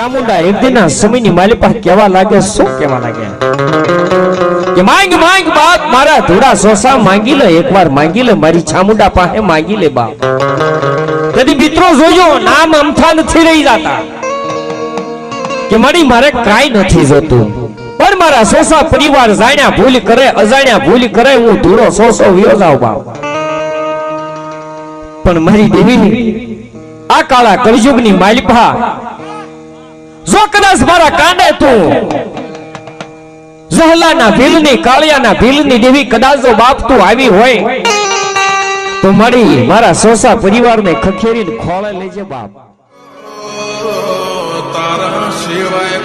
ચામુંડા એક દિનના સમયની માલિપા કેવા લાગે, શું કેવા લાગે કે માંગ માંગ બાપ મારા ધોડા સોસા માંગી લે, એકવાર માંગી લે મારી ચામુંડા પાસે માંગી લે બાપ. કદી મિત્રો જોજો નામ અમથા નથી રહી જાતા કે મારી મારે કાઈ નથી જોતું, પણ મારા સોસા પરિવાર જાણ્યા ભૂલ કરે અજાણ્યા ભૂલ કરે હું ધોડો સોસો વિયો જાવ બાપ. પણ મારી દેવી આ કાળા કળિયુગની માલિપા જો કદાચ મારા કાંડે તું જહલાના ભીલની કાળિયાના ભીલની દેવી કદાચ જો બાપ તું આવી હોય તો મારા સોસા પરિવારને ખખેરીને ખોળે લેજે બાપ. તારા સિવાય